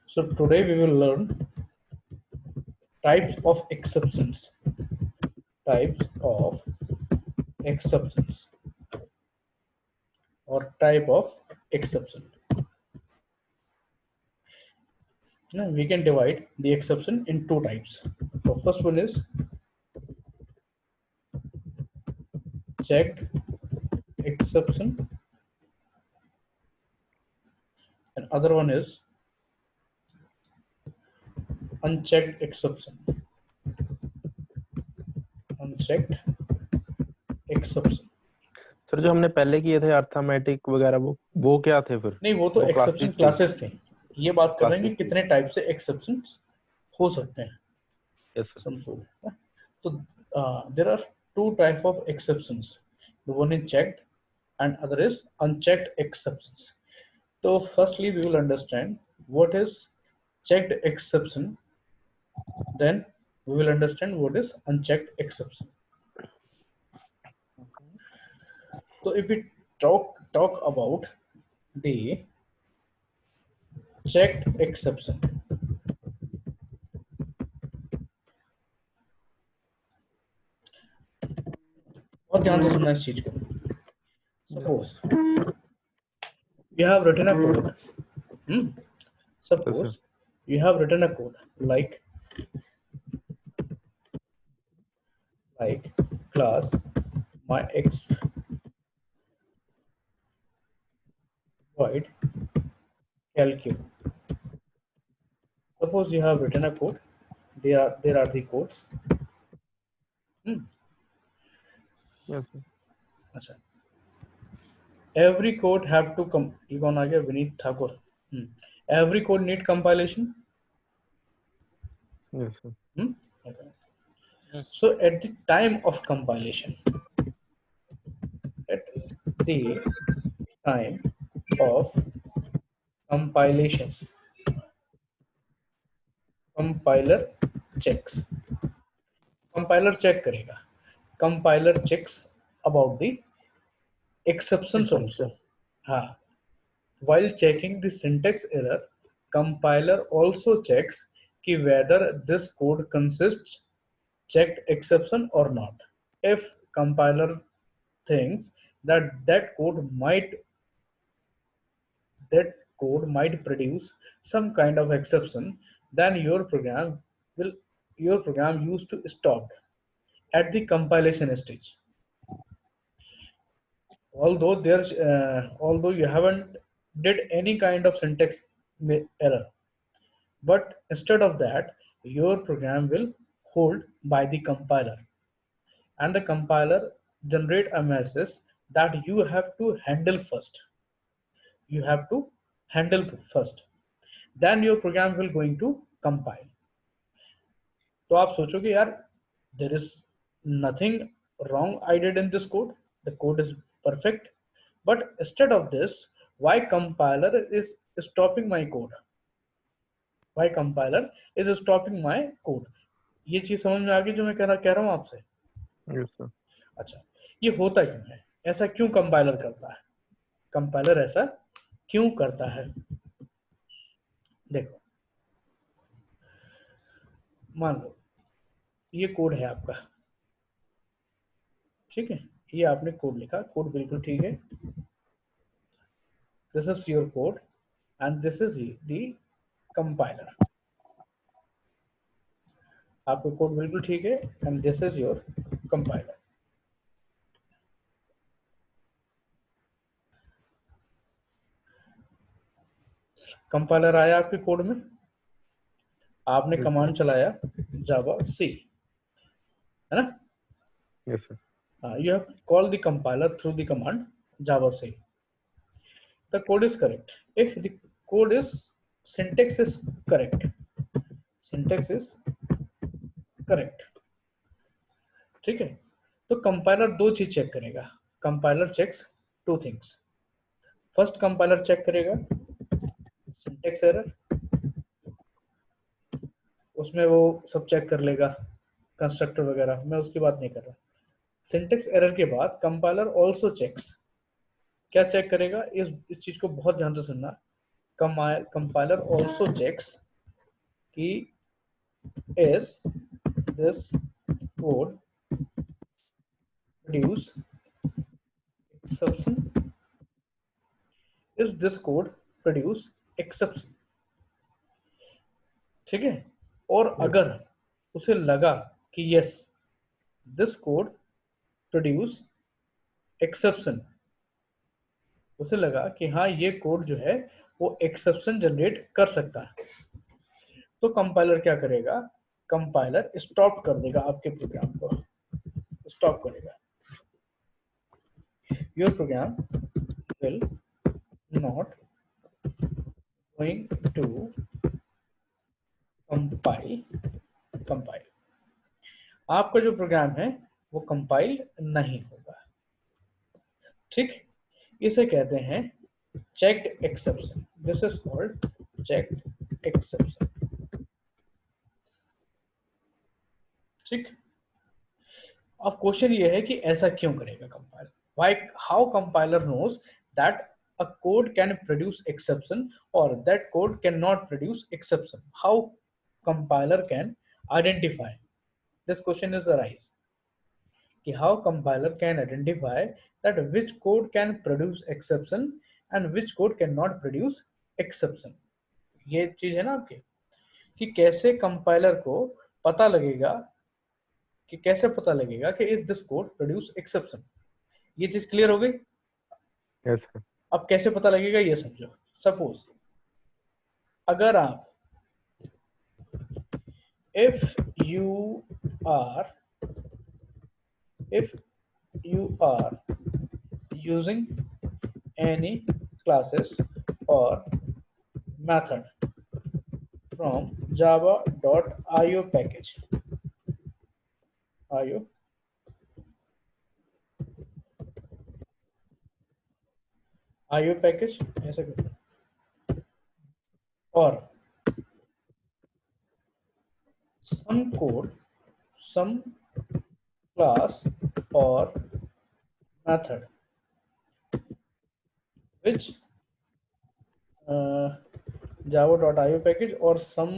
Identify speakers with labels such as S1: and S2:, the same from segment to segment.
S1: So today we will learn types of exceptions. Types of exceptions or type of exception. Now we can divide the exception in two types. So first one is checked exception and other one is unchecked exception. Unchecked exception.
S2: Sir जो हमने पहले किए थे arithmetic वगैरह वो क्या थे फिर?
S1: नहीं, वो तो एक्सेप्शन क्लासेस थे। ये बात कर रहे हैं कि कितने टाइप से एक्सेप्शंस हो सकते हैं।
S2: Yes,
S1: समझो। तो there are two type of exceptions. The one is checked and other is unchecked exceptions. So firstly we will understand what is checked exception, then we will understand what is unchecked exception. So if we talk about the checked exception, बहुत ध्यान से सुनना इस चीज को। Suppose you have written a code. Suppose you have written a code like class my x void calculate. Suppose you have written a code. There are the codes.
S2: yes.
S1: अच्छा, every code have to come. You कौन आ गया? Vineet Thakur. Every code need compilation.
S2: Yes, sir.
S1: Okay.
S3: Yes.
S1: So at the time of compilation, compiler checks. Compiler check करेगा. Compiler checks about the exceptions also. हाँ. While checking the syntax error, compiler also checks कि whether this code consists checked exception or not. If compiler thinks that code might produce some kind of exception, then your program used to stop at the compilation stage. Although you haven't did any kind of syntax error, but instead of that, your program will hold by the compiler, and the compiler generate a message that you have to handle first. You have to handle first, then your program will going to compile. तो आप सोचोगे यार, there is nothing wrong I did in this code. The code is perfect. But instead of this, why compiler is stopping my code? Why compiler is stopping my code? ये चीज समझ में आ गई जो मैं कह रहा हूँ आपसे?
S2: Yes, sir.
S1: अच्छा, ये होता क्यों है? ऐसा क्यों कंपाइलर करता है? कंपाइलर ऐसा क्यों करता है? देखो, मान लो ये कोड है आपका, ठीक है? ये आपने कोड लिखा, कोड बिल्कुल ठीक है. This is your code and this is the compiler. आपका कोड बिल्कुल ठीक है and this is your compiler. Compiler आया आपके कोड में, आपने कमांड चलाया जावा सी, है ना?
S2: Yes, sir.
S1: You have called the compiler through the command java c. The code is correct if the code is syntax is correct. Syntax is correct, ठीक है? तो कंपाइलर दो चीज चेक करेगा. Compiler checks two things. First compiler check करेगा syntax error, उसमें वो सब चेक कर लेगा, कंस्ट्रक्टर वगैरह, मैं उसकी बात नहीं कर रहा. सिंटेक्स एरर के बाद कंपाइलर आल्सो चेक्स क्या चेक करेगा, इस चीज को बहुत ध्यान से सुनना। कंपाइलर ऑल्सो चेक्स कि is this code produce exception, is this code produce exception, ठीक है। और
S2: Yes.
S1: अगर उसे लगा कि yes this code produce exception, उसे लगा कि हाँ ये कोड जो है वो एक्सेप्शन जनरेट कर सकता है, तो कंपाइलर क्या करेगा, कंपाइलर स्टॉप कर देगा आपके प्रोग्राम को, स्टॉप करेगा। Your program will not going to compile, आपका जो प्रोग्राम है वो कंपाइल नहीं होगा, ठीक। इसे कहते हैं checked exception, this is called checked exception, ठीक। अब क्वेश्चन ये है कि ऐसा क्यों करेगा compiler, why, how compiler knows that a code can produce exception or that code cannot produce exception, how compiler can identify, this question is arise कि how compiler can identify that which code can produce exception and which code cannot produce exception, ये चीज है ना आपकी, कि कैसे compiler को पता लगेगा, कि कैसे पता लगेगा कि if this code produce exception, ये चीज क्लियर हो गई।
S2: Yes, sir.
S1: अब कैसे पता लगेगा ये समझो। सपोज अगर आप if you are if you are using any classes or method from java.io package, io io package ऐसे करते हैं, और some code, some class or method which java.io package or some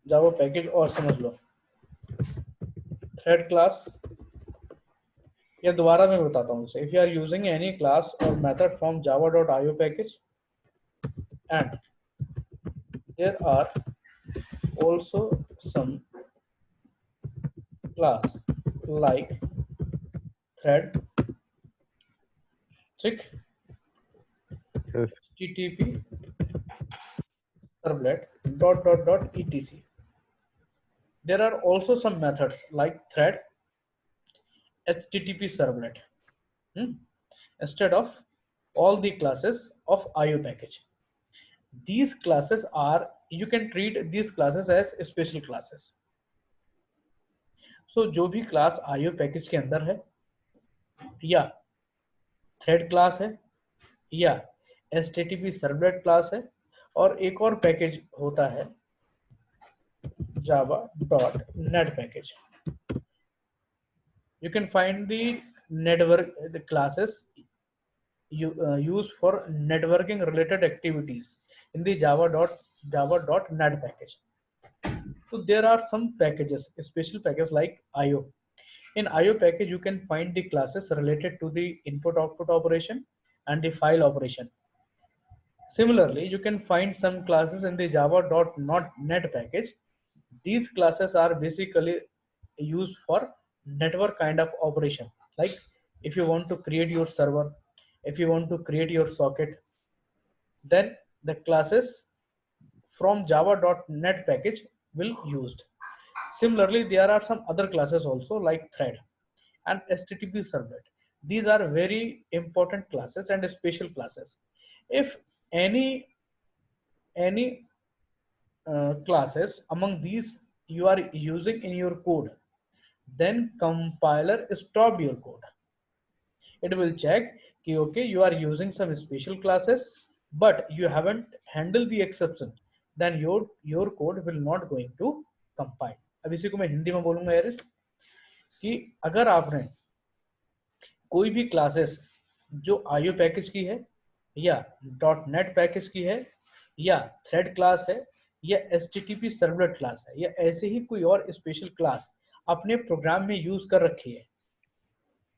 S1: java package और समझ लो thread class, या दोबारा मैं बताता हूँ इसे, if you are using any class or method from java.io package and there are also some class like thread, ठीक,
S2: Yes.
S1: http servlet etc, there are also some methods like thread, http servlet, instead of all the classes of io package. These classes are, you can treat these classes as special classes. So जो भी class io package के अंदर है, या thread class है, या http servlet class है, और एक और पैकेज होता है java.net package, you can find the network, the classes used for networking related activities in the java.net package. So there are some packages, special packages like io. In io package you can find the classes related to the input output operation and the file operation. Similarly, you can find some classes in the java.net package. These classes are basically used for network kind of operation. Like if you want to create your server, if you want to create your socket, then the classes from java.net package will used. Similarly, there are some other classes also like thread and http servlet. These are very important classes and special classes. If any classes among these you are using in your code, then compiler stop your code. It will check कि okay you are using some special classes but you haven't handled the exception, then your code will not going to compile. अब इसी को मैं हिंदी में बोलूंगा यार, कि अगर आपने कोई भी क्लासेस जो आईओ पैकेज की है या .NET पैकेज की है या थ्रेड क्लास है या HTTP सर्वलेट क्लास है या ऐसे ही कोई और स्पेशल क्लास अपने प्रोग्राम में यूज कर रखी है,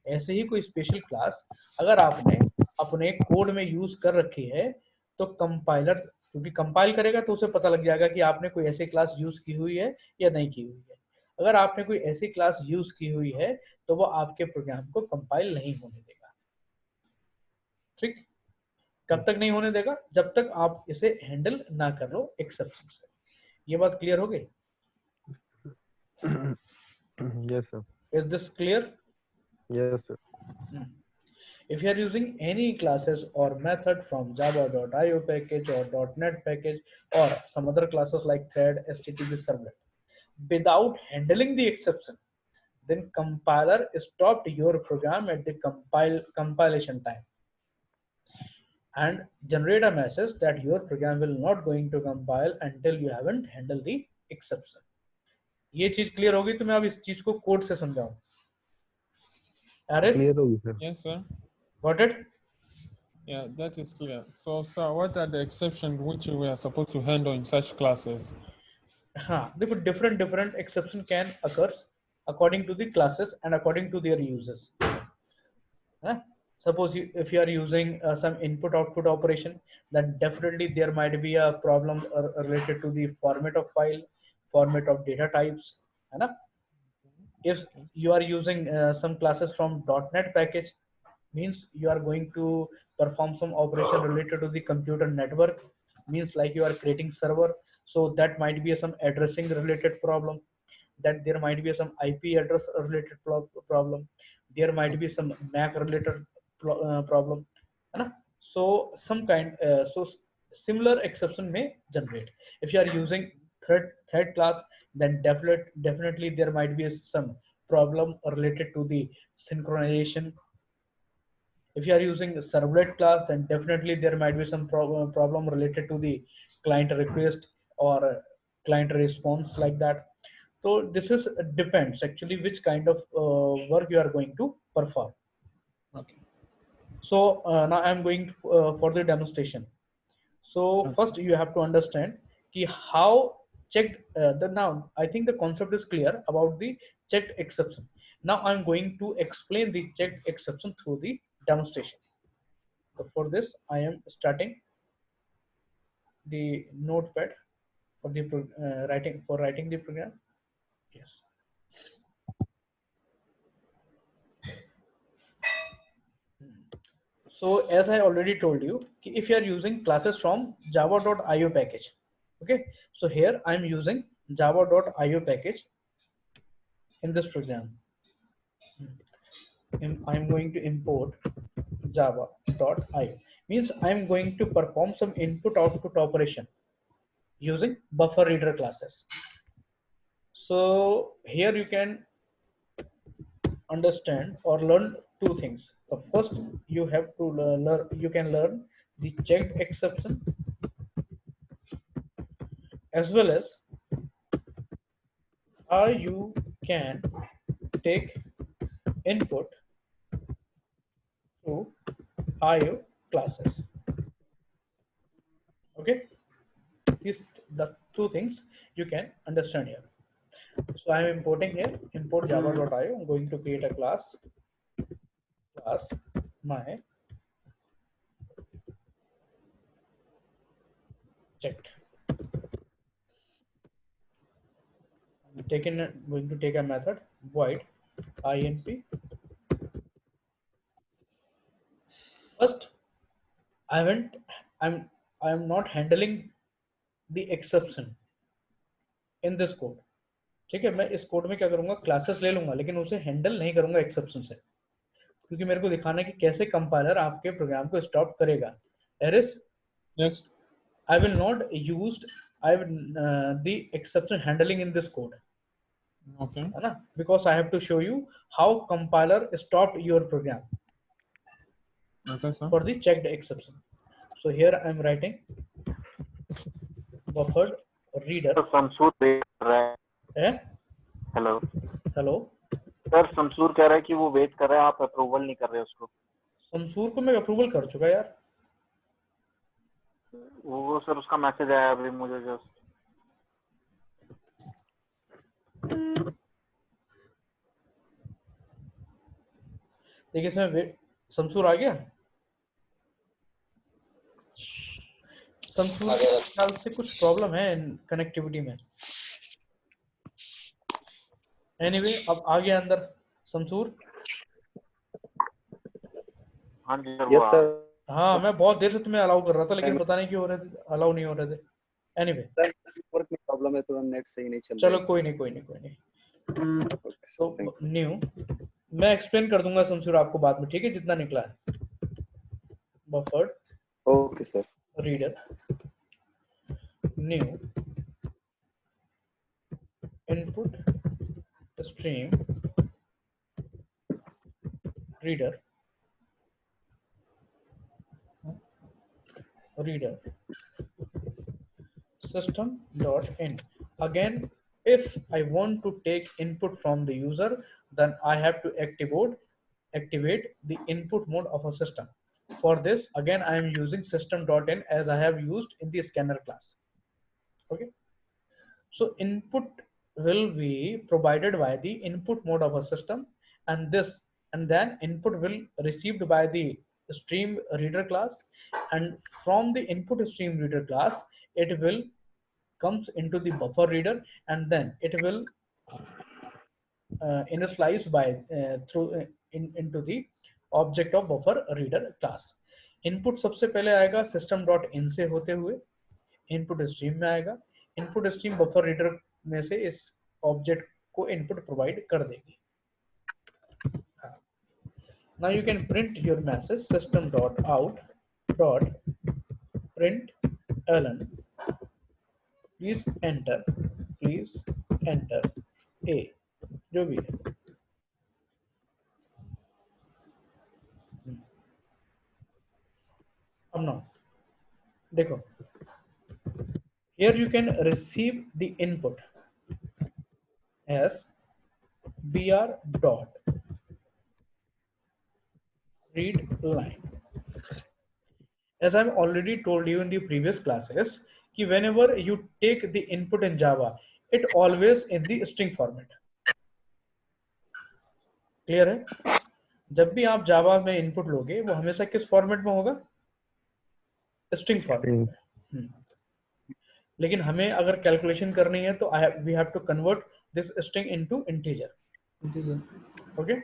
S1: ऐसे ही कोई स्पेशल क्लास अगर आपने अपने कोड में यूज कर रखी है तो कंपाइलर क्योंकि कंपाइल करेगा तो उसे पता लग जाएगा कि आपने कोई ऐसी क्लास यूज की हुई है या नहीं की हुई है। अगर आपने कोई ऐसी क्लास यूज की हुई है तो वो आपके प्रोग्राम को कंपाइल नहीं होने देगा। ठीक, कब तक नहीं होने देगा? जब तक आप इसे हैंडल ना कर लो एक्सेप्शन से। ये बात क्लियर हो गई?
S2: Yes, sir.
S1: Is this clear?
S2: Yes, sir.
S1: If you are using any classes or method from java.io package or .NET package or some other classes like thread, HTTP servlet, without handling the exception, then compiler stopped your program at the compilation time and generate a message that your program will not going to compile until you haven't handled the exception. ये चीज clear होगी तो मैं अब इस चीज को code से समझाऊं।
S2: Clear होगी sir.
S3: Yes, sir.
S1: Got it?
S3: Yeah, that is clear. So, sir, what are the exceptions which we are supposed to handle in such classes?
S1: हाँ, देखो different exception can occurs according to the classes and according to their uses. Suppose if you are using some input output operation, then definitely there might be a problem related to the format of file, format of data types, है ना? If you are using some classes from .NET package, means you are going to perform some operation related to the computer network, means like you are creating server, so that might be some addressing related problem, that there might be some IP address related problem, there might be some MAC related problem, है ना? So some kind so similar exception may generate. If you are using thread class, then definitely there might be some problem related to the synchronization. If you are using a servlet class, then definitely there might be some problem related to the client request or client response, like that. So this is depends actually which kind of work you are going to perform.
S3: Okay.
S1: So now I'm going for the demonstration. So first you have to understand ki how checked the now I think the concept is clear about the checked exception. Now I'm going to explain the checked exception through the demonstration. So for this I am starting the notepad for the writing the program. Yes. So as I already told you, if you are using classes from java.io package, okay, so here I'm using java.io package in this program. And I'm going to import java.io, means I'm going to perform some input output operation using buffer reader classes. So here you can understand or learn two things. The first, you have to learn the checked exception, as well as how you can take input to IO classes. Okay, these the two things you can understand here. So I am importing here import java.io. I'm going to create a class my checked. I'm going to take a method void inp. First, I'm not handling the exception in this code. ठीक है, मैं इस code में क्या करूंगा, classes ले लूंगा लेकिन उसे हैंडल नहीं करूंगा एक्सेप्शन से, क्योंकि मेरे को दिखाना है कि कैसे कंपाइलर आपके प्रोग्राम को स्टॉप करेगा. Errors,
S3: Yes.
S1: I will not use the exception handling in this code.
S3: Okay.
S1: है ना? Because I have to show you how compiler stopped your program
S3: Okay, sir.
S1: for the checked exception. So here I am writing buffered reader.
S4: Hello.
S1: Hello.
S4: Sir Shamsur कह रहा है कि वो wait कर रहा है, आप अप्रूवल नहीं कर रहे उसको।
S1: शमसूर को मैं अप्रूवल कर चुका यार।
S4: वो सर उसका मैसेज आया अभी मुझे जस्ट।
S1: देखिए इसमें शमसूर आ गया। शमसूर के ख्याल से कुछ प्रॉब्लम है कनेक्टिविटी में। एनीवे अब आ गया अंदर शमसूर।
S4: हाँ जी सर, वो
S5: यस
S4: आ
S5: सर।
S1: हाँ मैं बहुत देर से तुम्हें अलाउ कर रहा था लेकिन पता नहीं क्यों हो रहे थे, अलाउ नहीं हो रहे थे। एनीवे
S5: नेटवर्क में प्रॉब्लम है तो नेट सही नहीं चल रहा
S1: चलो
S5: है।
S1: कोई नहीं कोई नहीं कोई नहीं।
S5: Okay, sir,
S1: तो
S5: thank you.
S1: न्यू मैं एक्सप्लेन कर दूंगा शमसूर आपको बाद में, ठीक है, जितना निकला है। Buffered
S5: Okay, sir.
S1: Reader new input stream reader system.in. Again, if I want to take input from the user, then I have to activate the input mode of a system. For this, again, I am using system.in as I have used in the scanner class. Okay. So input will be provided by the input mode of a system, and then input will received by the stream reader class, and from the input stream reader class it will comes into the buffer reader, and then it will initialize by through into the object of buffer reader class. Input सबसे पहले आएगा system dot in से होते हुए input stream में आएगा। Input stream buffer reader में से इस ऑब्जेक्ट को इनपुट प्रोवाइड कर देगी। Now you can print your message system dot out dot print ln please enter a जो भी है। अब now देखो, here you can receive the input as br dot read line. As I've already told you in the previous classes कि whenever you take the input in Java, it always in the string format. Clear है? जब भी आप जावा में input लोगे वो हमेशा किस फॉर्मेट में होगा? स्ट्रिंग फॉर्मेट में। लेकिन हमें अगर कैलकुलेशन करनी है तो we have to convert this string into integer. Okay,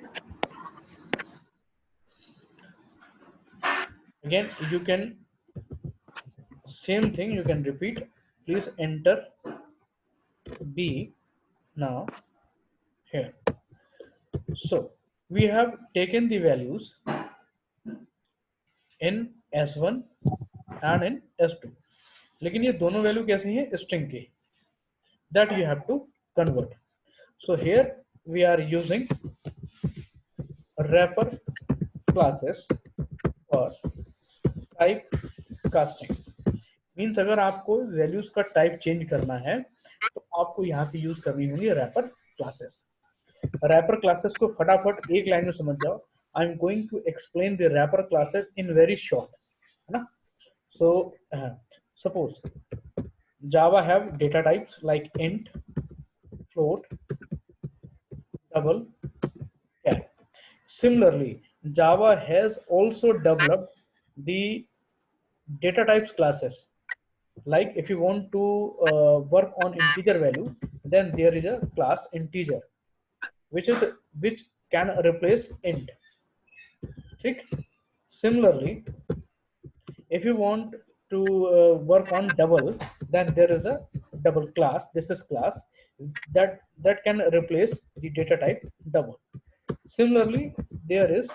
S1: again you can same thing you can repeat. Please enter b now here. So we have taken the values in s1 and in s2, लेकिन ये दोनों value कैसे हैं? String के। that you have to convert. So here we are using wrapper classes और type casting. Means अगर आपको values का टाइप चेंज करना है तो आपको यहाँ पे यूज करनी होंगी रैपर क्लासेस। रैपर क्लासेस को फटाफट एक लाइन में समझ जाओ। I am going to explain the wrapper classes in very short, है ना। So suppose Java have data types like int, float, double, char. Similarly, Java has also developed the data types classes. Like if you want to work on integer value, then there is a class integer, which can replace int. ठीक? Similarly, if you want to work on double, then there is a double class. This is class that can replace the data type double. Similarly, there is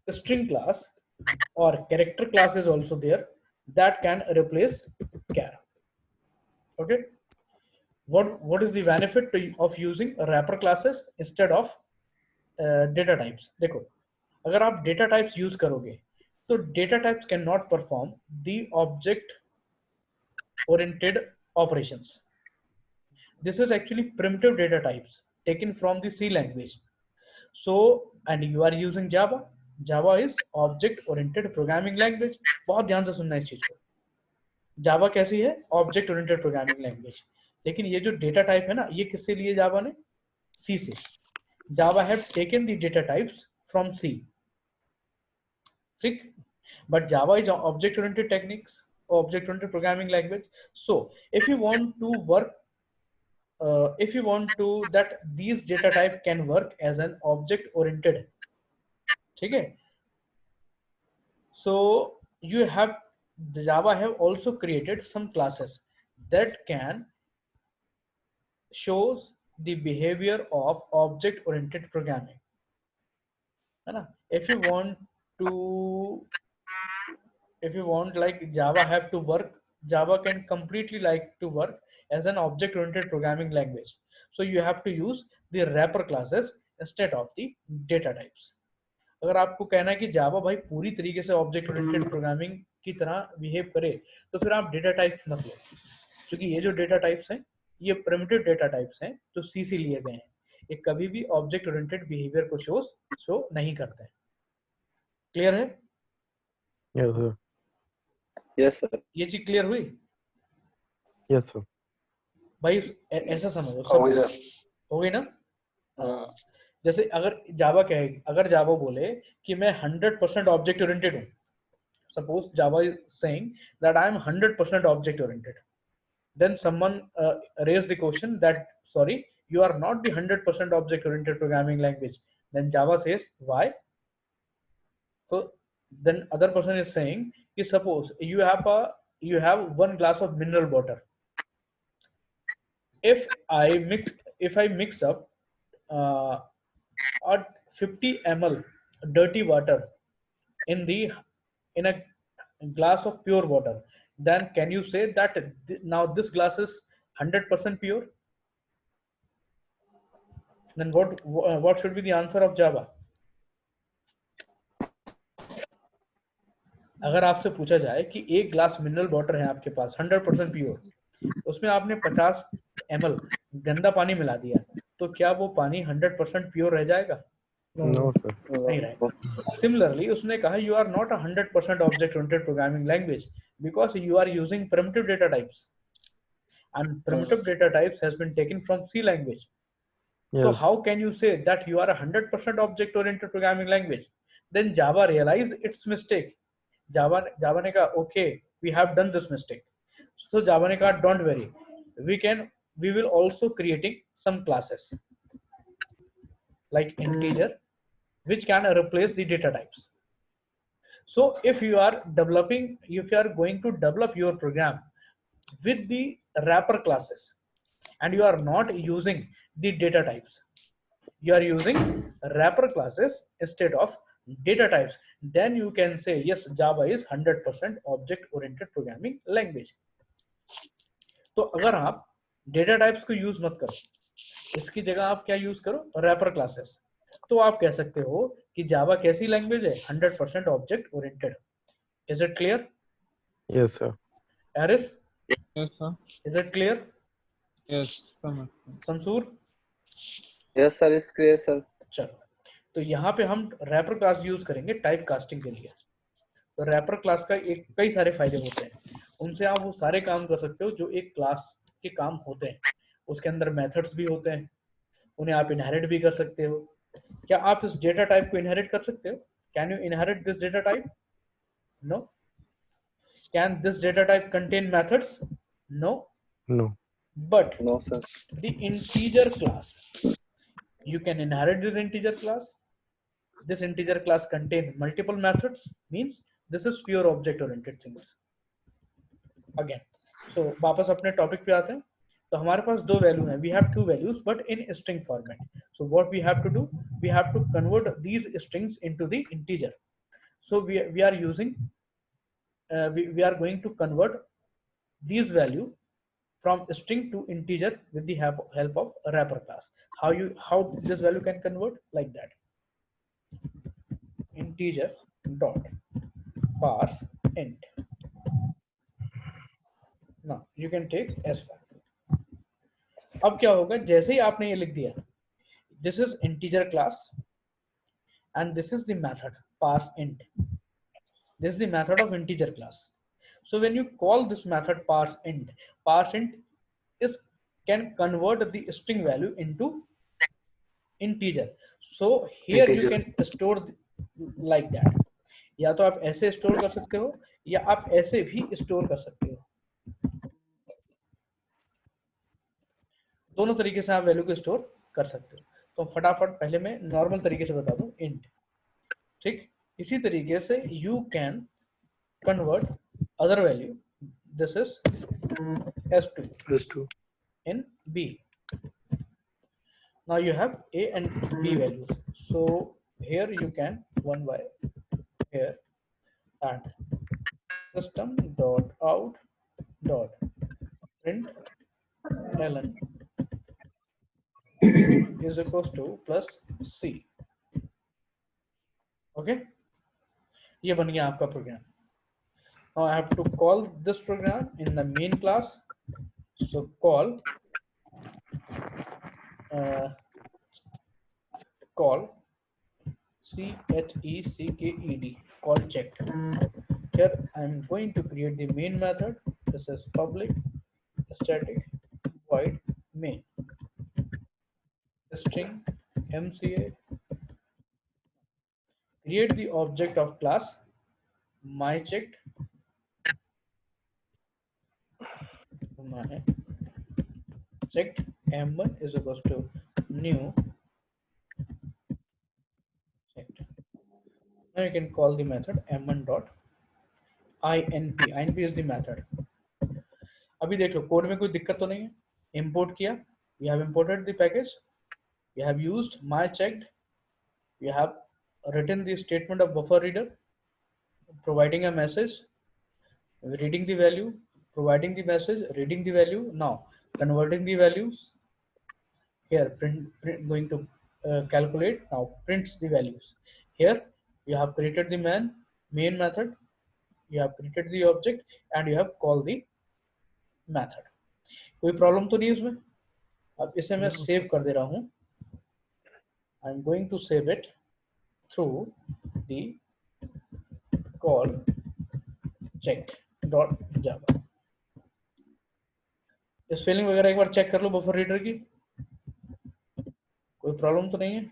S1: a string class or character class is also there that can replace char. Okay, what is the benefit of using wrapper classes instead of data types? देखो, अगर आप data types use करोगे तो data types cannot perform the object oriented operations. This is actually primitive data types taken from the C language. So, and you are using Java. Java is object oriented programming language. बहुत ध्यान से सुनना इस चीज को. जावा कैसी है? Object oriented programming language. लेकिन ये जो डेटा टाइप है ना, ये किससे लिए जावा ने? सी से. Java have taken the data types from C. ठीक. But Java is object oriented techniques, object oriented programming language. So if you want to work, if you want to that these data type can work as an object oriented, ठीक है. So you have, the Java have also created some classes that can shows the behavior of object oriented programming, है ना. If you want to, if you want like Java have to work, Java can completely like to work as an object oriented programming language. So you have to use the wrapper classes instead of the data types. अगर आपको कहना है कि जावा भाई पूरी तरीके से object oriented programming की तरह बिहेव करे, तो फिर आप डेटा टाइप मत लो, क्योंकि ये जो डेटा टाइप्स हैं ये प्रिमिटिव डेटा टाइप्स हैं जो सी से लिए गए हैं. ये कभी भी ऑब्जेक्ट ओरिएंटेड बिहेवियर को शो नहीं करते हैं. क्लियर है?
S2: Yes sir.
S5: Yes sir.
S1: ये चीज क्लियर हुई?
S2: Yes sir.
S1: भाई ऐसा समझो, सब हो गई ना. जैसे अगर जावा कहे, अगर जावा बोले कि मैं 100% ऑब्जेक्ट ओरिएंटेड हूं, suppose Java is saying that I am 100% object oriented, then someone raised the question that sorry, you are not the 100% object oriented programming language. Then Java says why. So then other person is saying कि suppose you have one glass of mineral water. If I mix up a 50 ml dirty water in a glass of pure water, then can you say that now this glass is 100% pure? Then what should be the answer of Java? अगर आपसे पूछा जाए कि एक glass mineral water है आपके पास 100% pure, उसमें आपने 50 ml गंदा पानी मिला दिया, तो क्या वो पानी 100% प्योर रह जाएगा?
S2: No sir.
S1: नहीं रहेगा. Similarly, उसने कहा you are not a 100% object oriented programming language because you are using primitive data types, and primitive data types has been taken from C language. So how can you say that you are a 100% object oriented programming language? Then Java realized its mistake. Java ने कहा okay, we have done this mistake. So Java ने कहा don't worry, we will also creating some classes like integer which can replace the data types. So if you are going to develop your program with the wrapper classes and you are not using the data types, you are using wrapper classes instead of data types, then you can say yes, Java is 100% object oriented programming language. तो अगर आप data types को use मत करो, इसकी जगह आप क्या यूज करो? रैपर क्लासेस, तो आप कह सकते हो कि जावा कैसी लैंग्वेज है? 100% object oriented. Is it clear?
S2: Yes sir.
S1: एरिस?
S3: Yes, sir.
S1: Is it clear?
S3: Yes, sir.
S1: Shamsur?
S5: Yes sir. Is clear sir.
S1: चलो, तो यहाँ पे हम रैपर क्लास यूज करेंगे टाइप कास्टिंग के लिए. तो रैपर क्लास का कई सारे फायदे होते हैं, उनसे आप वो सारे काम कर सकते हो जो एक क्लास के काम होते हैं. उसके अंदर मेथड्स भी होते हैं, उन्हें आप इनहेरिट भी कर सकते हो. क्या आप इस डेटा टाइप को इनहेरिट कर सकते हो? Can you inherit this data type? No. Can this data type contain methods? No.
S2: No.
S1: But
S5: no sir.
S1: the integer class, you can inherit this integer class. This integer class contain multiple methods, means this is pure object oriented things. Again, so वापस अपने topic पे आते हैं. तो हमारे पास दो value हैं. We have two values but in string format. So what we have to do? We have to convert these strings into the integer. So we are using we are going to convert these value from string to integer with the help of a wrapper class. How this value can convert? Like that. Integer dot parse int. Now you can take s1. अब क्या होगा? जैसे ही आपने ये लिख दिया, this is integer class, and this is the method parseInt. This is the method of integer class. So when you call this method parseInt is can convert the string value into integer. So here you
S5: Integer.
S1: can store like that. या तो आप ऐसे store कर सकते हो या आप ऐसे भी स्टोर कर सकते हो, दोनों तरीके से आप वैल्यू को स्टोर कर सकते हो। तो फटाफट पहले मैं नॉर्मल तरीके से बता दूं, इंट, ठीक। इसी तरीके से you can convert other value, this is s2
S5: S2.
S1: in b. Now you have a and b values, so here you can 1 by here and system dot out dot print ln is equals to plus c. Okay, ये बन गया आपका programme. Now I have to call this program in the main class, so call call checked, call checked. Here I am going to create the main method. This is public static void main string mca. Create the object of class myChecked. Checked m1 is equals to new checked. Now you can call the method m1 dot inp. inp is the method. अभी देख लो code में कोई दिक्कत तो नहीं है। Import किया, we have imported the package, we have used myChecked, we have written the statement of buffer reader, providing a message, reading the value, providing the message, reading the value. Now converting the values. Here print going to calculate. Now prints the values. Here you have created the main method, you have created the object, and you have called the method. कोई problem तो नहीं इसमें? अब इसे मैं save कर दे रहा हूं। I am going to save it through the call checked.java। Spelling वगैरह एक बार चेक कर लो बफर रीडर की, कोई प्रॉब्लम तो नहीं है?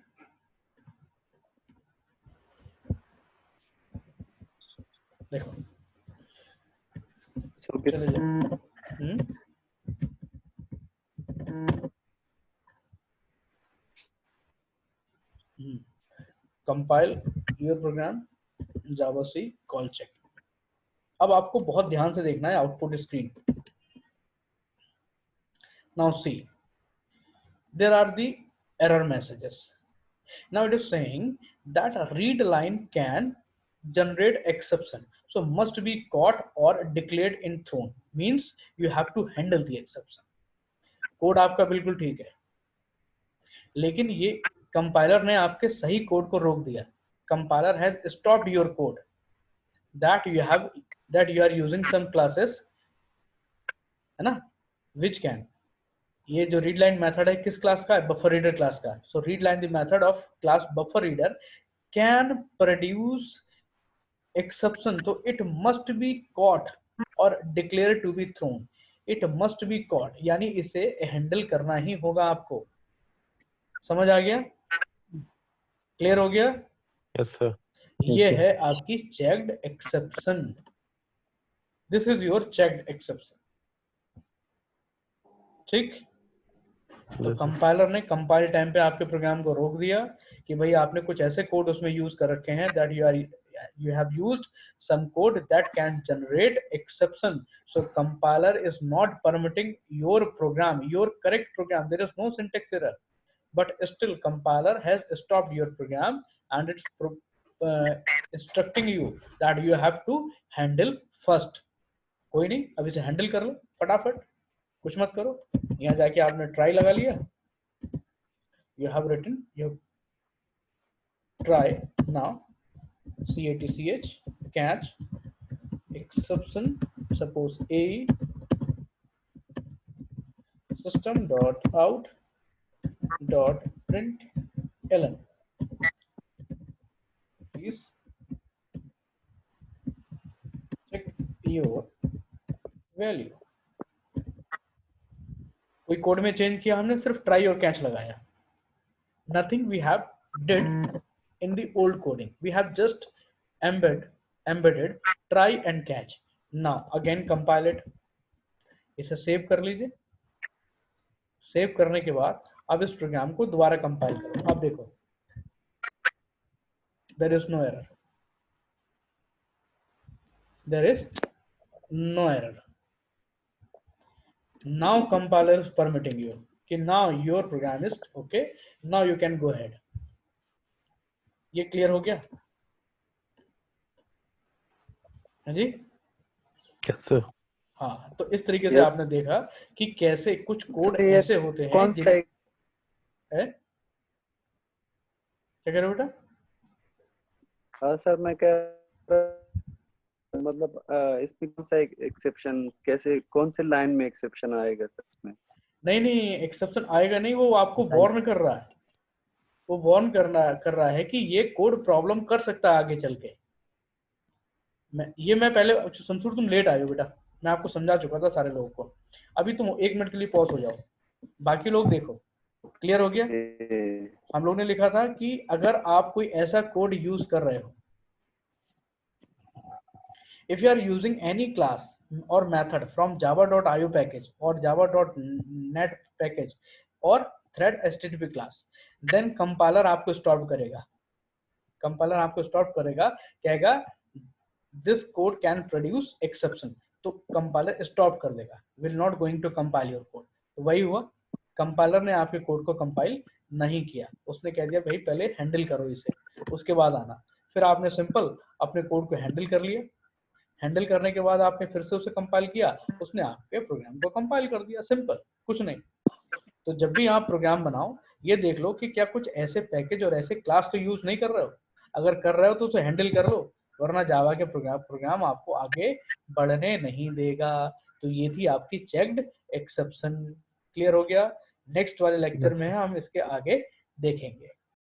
S1: देखो चले जाओ। Compile your program Java C call check. अब आपको बहुत ध्यान से देखना है output screen. Now see, there are the error messages. Now it is saying that read line can generate exception, so must be caught or declared in thrown, means you have to handle the exception। Code आपका बिल्कुल ठीक है, लेकिन ये compiler ने आपके सही code को रोक दिया। Compiler has stopped your code that you are using some classes, है ना, which can, ये जो read line method है किस क्लास का है? बफर रीडर क्लास का। so read line the method of class buffer reader can produce exception, तो it must be caught or declared to be thrown। it must be caught यानी इसे handle करना ही होगा आपको। समझ आ गया? क्लियर हो गया?
S2: Yes sir.
S1: ये है आपकी checked exception. This is your checked exception, ठीक। तो कंपाइलर ने कंपाइल टाइम पे आपके प्रोग्राम को रोक दिया कि भाई आपने कुछ ऐसे कोड उसमें यूज कर रखे हैं that you have used some code that can generate exception, so compiler is not permitting your program, your correct program, there is no syntax error, but still compiler has stopped your program and it's instructing you that you have to handle first। कोई नहीं, अब इसे handle कर लो फटाफट, कुछ मत करो। यहाँ जाके आपने ट्राई लगा लिया, you have written you try now catch catch exception, suppose a system dot out dot print ln. Please check your value. कोई कोड में चेंज किया हमने, सिर्फ ट्राई और कैच लगाया. Nothing we have did in the old coding. We have just embedded try and catch. Now again compile it. इसे save कर लीजिए. सेव करने के बाद अब इस प्रोग्राम को दोबारा कंपाइल करो. अब देखो, there is no error. There is no error. Now compiler is permitting you कि now your program is okay. Now you can go ahead. ये क्लियर हो गया? हाँ जी.
S2: Yes sir.
S1: हाँ, तो इस तरीके से
S5: Yes.
S1: आपने देखा कि कैसे कुछ कोड
S5: ये
S1: ऐसे होते हैं
S5: कौन सा
S1: है? क्या कह रहे हो बेटा?
S5: हाँ सर, मैं मतलब इसमें कौन सा एक्सेप्शन, कैसे कौन से लाइन में एक्सेप्शन आएगा सर इसमें?
S1: नहीं, एक्सेप्शन आएगा नहीं, वो आपको वार्न कर रहा है. वो वार्न कर रहा है कि ये कोड प्रॉब्लम कर सकता है आगे चल के. मैं पहले, शमसूर तुम लेट आए हो बेटा, मैं आपको समझा चुका था सारे लोगों को. अभी तुम 1 मिनट के लिए पॉज हो जाओ, बाकी लोग देखो. क्लियर हो गया? हम लोग ने लिखा था कि अगर आप कोई ऐसा कोड यूज कर रहे हो, if you are using any class or method from java.io package or java.net package or thread http class, then compiler आपको स्टॉप करेगा. कंपाइलर आपको स्टॉप करेगा, कहेगा this code can produce exception, तो कंपाइलर स्टॉप कर देगा. will not going to compile your code. तो वही हुआ, कंपाइलर ने आपके कोड को कंपाइल नहीं किया. उसने कह दिया भाई पहले हैंडल करो इसे, उसके बाद आना. फिर आपने सिंपल अपने कोड को हैंडल कर लिया. हैंडल करने के बाद आपने फिर से उसे कंपाइल किया, उसने आपके प्रोग्राम को कंपाइल कर दिया. सिंपल, कुछ नहीं. तो जब भी आप प्रोग्राम बनाओ, ये देख लो कि क्या कुछ ऐसे पैकेज और ऐसे क्लास तो यूज नहीं कर रहे हो. अगर कर रहे हो तो उसे हैंडल कर लो, वरना जावा के प्रोग्राम आपको आगे बढ़ने नहीं देगा. तो ये थी आपकी चेक्ड एक्सेप्शन. क्लियर हो गया? नेक्स्ट वाले लेक्चर में हम इसके आगे देखेंगे.